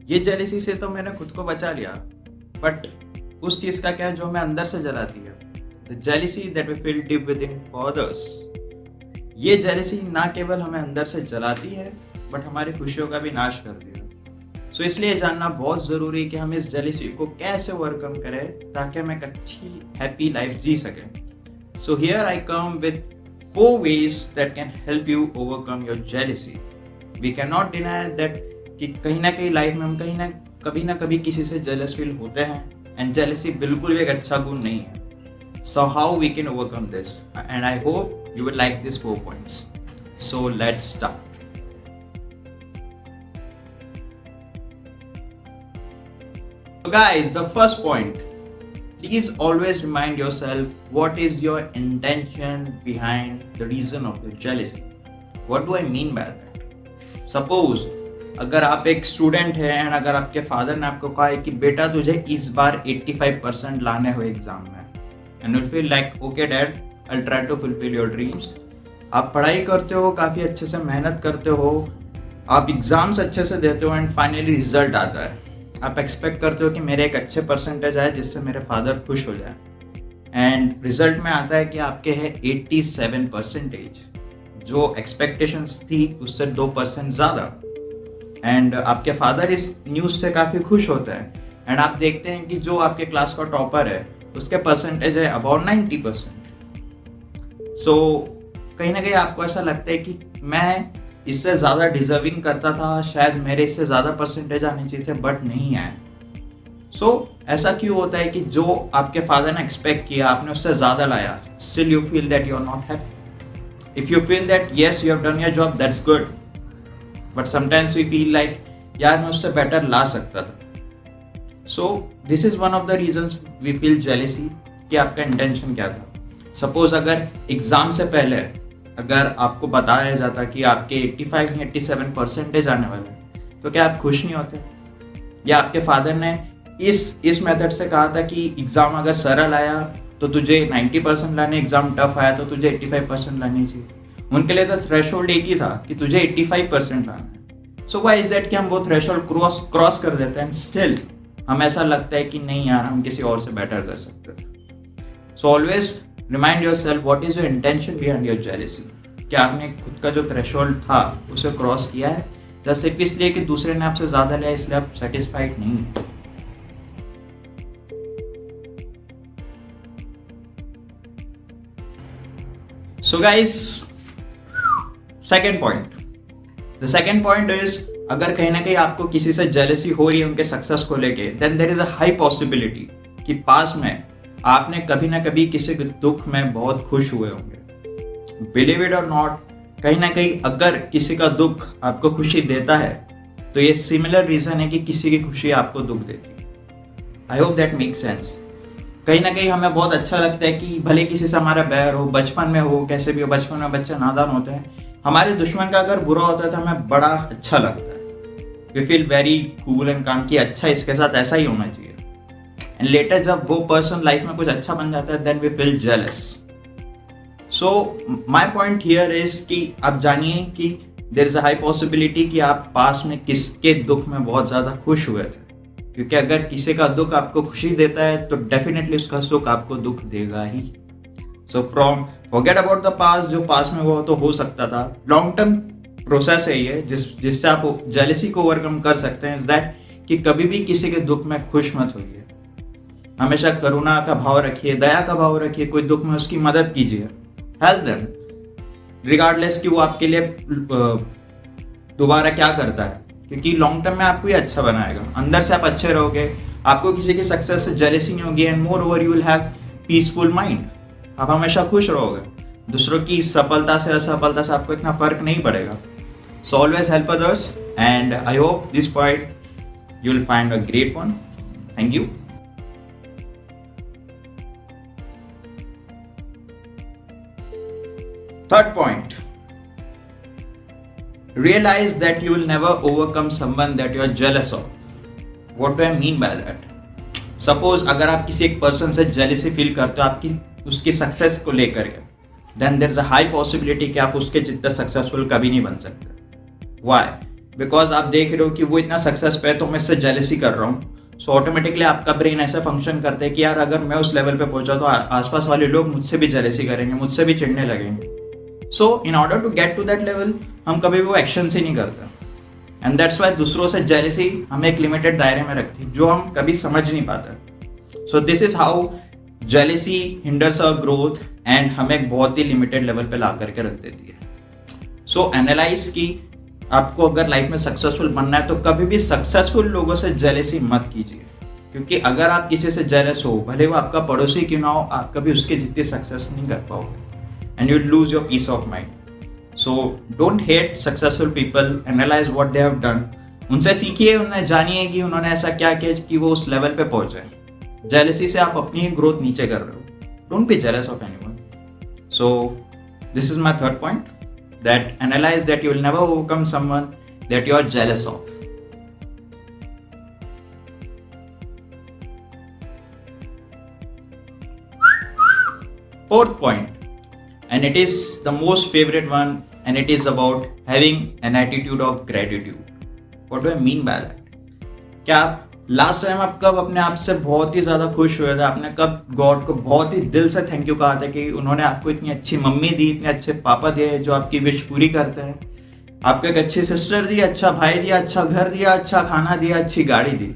ये जेलिसी से तो मैंने खुद को बचा लिया, बट उस चीज का क्या जो हमें अंदर से जलाती है, the jealousy that we feel deep within for others. ये जेलिसी ना केवल हमें अंदर से जलाती है बट हमारी खुशियों का भी नाश करती है। सो इसलिए जानना बहुत जरूरी है कि हम इस जेलिसी को कैसे ओवरकम करें ताकि हम एक अच्छी हैप्पी लाइफ जी सकें। So here I come with 4 ways that can help you overcome your jealousy. We cannot deny that कि कहीं ना कहीं लाइफ में हम कभी ना कभी किसी से जेलस फील होते हैं, एंड जेलसी बिल्कुल भी एक अच्छा गुण नहीं है। So how we can overcome this, and I hope you will like this 4 points. So let's start. So guys, the first point, please always remind yourself what is your intention behind the reason of your jealousy. What do I mean by that? Suppose अगर आप एक student हैं and अगर आपके father ने आपको कहा है कि बेटा तुझे इस बार 85% लाने हो एग्जाम में, and you feel like okay dad, I will try to fulfil your dreams. आप पढ़ाई करते हो, काफी अच्छे से मेहनत करते हो, आप एग्जाम्स अच्छे से देते हो एंड फाइनली रिजल्ट आता है. आप एक्सपेक्ट करते हो कि मेरे एक अच्छे परसेंटेज आए जिससे मेरे फादर खुश हो जाए, एंड रिजल्ट में आता है कि आपके है 87%, जो एक्सपेक्टेशंस थी उससे 2% ज्यादा. एंड आपके फादर इस न्यूज से काफी खुश होते हैं, एंड आप देखते हैं कि जो आपके क्लास का टॉपर है उसके परसेंटेज है अबाउट 90%. सो कहीं ना कहीं आपको ऐसा लगता है कि मैं इससे ज्यादा डिजर्विंग करता था, शायद मेरे इससे ज्यादा परसेंटेज आने चाहिए थे बट नहीं आए. सो ऐसा क्यों होता है कि जो आपके फादर ने एक्सपेक्ट किया आपने उससे ज्यादा लाया, still you feel that you are not happy. If you feel that yes you have done your job, that's good, but sometimes we feel like यार मैं उससे बेटर ला सकता था. So this is one of the reasons we feel jealousy कि आपका intention क्या था. सपोज अगर एग्जाम से पहले अगर आपको बताया जाता कि आपके 85 या 87% आने वाले हैं, तो क्या आप खुश नहीं होते? या आपके फादर ने इस मेथड से कहा था कि एग्जाम अगर सरल आया तो तुझे 90% लाने, एग्जाम टफ आया तो तुझे 85% लानी चाहिए. उनके लिए तो थ्रेशोल्ड एक ही था कि तुझे 85% लाना है. सो व्हाई इज दैट कि हम वो थ्रेशोल्ड क्रॉस कर देते हैं, स्टिल हम ऐसा लगता है कि नहीं यार हम किसी और से बेटर कर सकते हैं. So always remind yourself what is your intention behind your jealousy. क्या आपने खुद का जो थ्रेशोल्ड था उसे क्रॉस किया है, या सिर्फ इसलिए कि दूसरे ने आपसे ज्यादा लिया इसलिए आप सेटिस्फाइड नहीं है? So guys, second point, the second point is अगर कहीं ना कहीं आपको किसी से जेलसी हो रही है उनके सक्सेस को लेके, then there is a high possibility कि पास में आपने कभी ना कभी किसी के दुख में बहुत खुश हुए होंगे. बिलीव इट और नॉट, कहीं ना कहीं अगर किसी का दुख आपको खुशी देता है तो ये सिमिलर रीजन है कि किसी की खुशी आपको दुख देती है. I hope that make sense. कहीं ना कहीं हमें बहुत अच्छा लगता है कि भले किसी से हमारा बैर हो, बचपन में हो, कैसे भी हो, बचपन में बच्चे नादान होते हैं, हमारे दुश्मन का अगर बुरा होता है तो हमें बड़ा अच्छा लगता है. We feel very cool and calm कि अच्छा इसके साथ ऐसा ही होना चाहिए. एंड लेटर जब वो पर्सन लाइफ में कुछ अच्छा बन जाता है, then we feel jealous. So my point here is कि आप जानिए कि there is a high possibility कि आप पास में किसके दुख में बहुत ज्यादा खुश हुए थे, क्योंकि अगर किसी का दुख आपको खुशी देता है तो डेफिनेटली उसका सुख आपको दुख देगा ही. So from forget about the past, जो पास में हुआ तो हो सकता था. लॉन्ग टर्म प्रोसेस है ये जिससे आप जेलसी को ओवरकम कर सकते हैं, इज दैट कि कभी भी किसी के दुख में खुश मत होइए. हमेशा करुणा का भाव रखिए, दया का भाव रखिए, कोई दुख में उसकी मदद कीजिए, हेल्प देम, रिगार्डलेस कि वो आपके लिए दोबारा क्या करता है, क्योंकि लॉन्ग टर्म में आपको ये अच्छा बनाएगा. अंदर से आप अच्छे रहोगे, आपको किसी की सक्सेस से जेलसी नहीं होगी, and more over you will have peaceful mind. आप हमेशा खुश रहोगे, दूसरों की सफलता से असफलता से आपको इतना फर्क नहीं पड़ेगा. So always help others, and I hope this point you will find a great one. Thank you. Third point, realize that you will never overcome someone that you are jealous of. What do I mean by that? Suppose अगर आप किसी एक person से jealousy feel करते हो आपकी उसकी success को लेकर के, then there is a high possibility कि आप उसके जितना सक्सेसफुल कभी नहीं बन सकते. Why? बिकॉज आप देख रहे हो कि वो इतना सक्सेस पे है तो मैं इससे जेलसी कर रहा हूँ। सो ऑटोमेटिकली आपका ब्रेन ऐसा फंक्शन करता है कि यार अगर मैं उस लेवल पे पहुंचा तो आसपास वाले लोग मुझसे भी जेलसी करेंगे, मुझसे भी चिढ़ने लगेंगे। So in order to get to that level हम कभी वो एक्शन ही नहीं करते, एंड दैट्स वाई दूसरों से जेलसी हमें एक लिमिटेड दायरे में रखती है जो हम कभी समझ नहीं पाते। So this is how jealousy hinders our growth and हमें एक बहुत ही लिमिटेड लेवल पे ला करके रख देती है। सो एनालाइज की आपको अगर लाइफ में सक्सेसफुल बनना है तो कभी भी सक्सेसफुल लोगों से जेलसी मत कीजिए, क्योंकि अगर आप किसी से जेलस हो, भले वो आपका पड़ोसी क्यों ना हो, आप कभी उसके जितनी सक्सेस नहीं कर पाओगे and you lose your peace of mind. So don't hate successful people, analyse what they have done, उनसे सीखिए, उन्हें जानिए कि उन्होंने ऐसा क्या किया कि वो उस लेवल पे पहुंचे। जेलसी से आप अपनी ही ग्रोथ नीचे कर रहे हो। Don't be jealous of anyone. So this is my third point, that analyze that you will never overcome someone that you are jealous of. Fourth point, and it is the most favorite one, and it is about having an attitude of gratitude. What do I mean by that? क्या आप last time आप कब अपने आप से बहुत ही ज्यादा खुश हुए थे? आपने कब गॉड को बहुत ही दिल से थैंक यू कहा था कि उन्होंने आपको इतनी अच्छी मम्मी दी, इतने अच्छे पापा दिए जो आपकी विश पूरी करते हैं, आपको एक अच्छी सिस्टर दी, अच्छा भाई दिया, अच्छा घर दिया, अच्छा खाना दिया, अच्छी गाड़ी दी।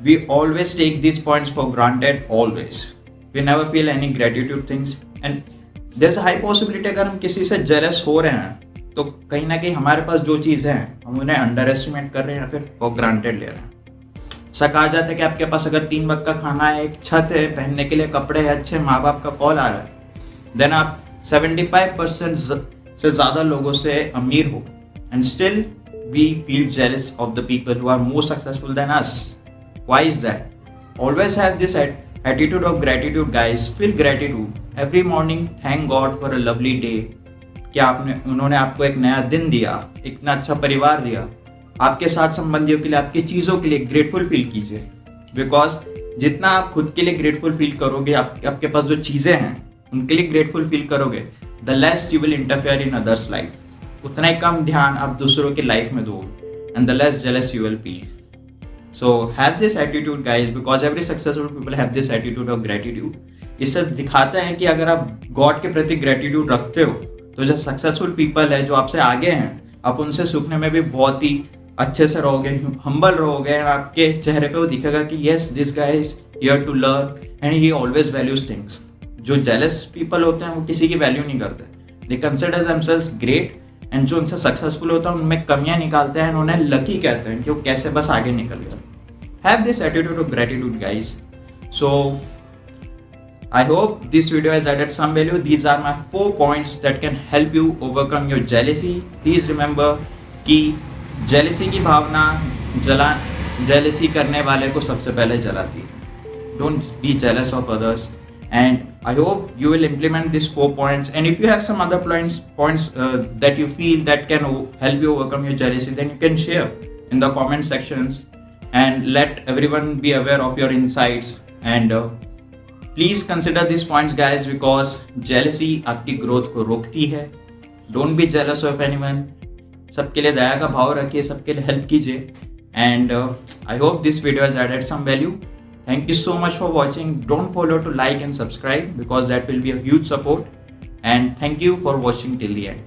We always take this points for granted, always we never feel any gratitude things, and there is a high possibility अगर हम किसी से जेलस हो रहे हैं तो कहीं ना कहीं हमारे पास जो चीजें हैं हम उन्हें अंडर एस्टिमेट कर रहे हैं या फिर फॉर ग्रांटेड ले रहे हैं। ऐसा कहा जाता है कि आपके पास अगर 3 वक्त का खाना है, एक छत है, पहनने के लिए कपड़े हैं, अच्छे माँ बाप का कॉल आ रहा है, देन आप 75% से ज्यादा लोगों से अमीर हो, and still we feel jealous of the people who are more successful than us. Why is that? Always have this attitude of gratitude guys. Feel gratitude every morning, thank God for a lovely day. क्या उन्होंने आपको एक नया दिन दिया, इतना अच्छा परिवार दिया, आपके साथ संबंधियों के लिए, आपकी चीजों के लिए ग्रेटफुल फील कीजिए, बिकॉज जितना आप खुद के लिए ग्रेटफुल फील करोगे, आपके पास जो चीजें हैं उनके लिए ग्रेटफुल फील करोगे, the less you will interfere in others life, उतना ही कम ध्यान आप दूसरों की लाइफ में दोगे, and the less jealous you will feel. So have this attitude guys, because every successful people have this attitude of gratitude. इससे दिखाता है कि अगर आप गॉड के प्रति ग्रेटिट्यूड रखते हो तो जो सक्सेसफुल पीपल है, जो आपसे आगे हैं, आप उनसे सीखने में भी बहुत ही अच्छे से रहोगे, हम्बल रहोगे, एंड आपके चेहरे पे वो दिखेगा कि yes this guy is here to learn and he always values things. जो जेलस पीपल होते हैं वो किसी की वैल्यू नहीं करते, they consider themselves great, and जो उनसे सक्सेसफुल होता है उनमें कमियां निकालते हैं, उन्हें लकी कहते हैं कि वो कैसे बस आगे निकल गए। Have this attitude of gratitude guys. So I hope this video has added some value. These are my 4 points that can help you overcome your jealousy. Please remember कि जेलसी की भावना जेलसी करने वाले को सबसे पहले जलाती है। Don't be jealous of others, and I hope you will implement this 4 points, and if you have some other points that you feel that can help you overcome your jealousy, then you can share in the comment sections and let everyone be aware of your insights, and please consider these points guys, because jealousy आपकी growth को रोकती है। Don't be jealous of anyone, सबके लिए दया का भाव रखिए, सबके लिए हेल्प कीजिए, and I hope this video has added some value. Thank you so much for watching. Don't follow to like and subscribe, because that will be a huge support, and thank you for watching till the and.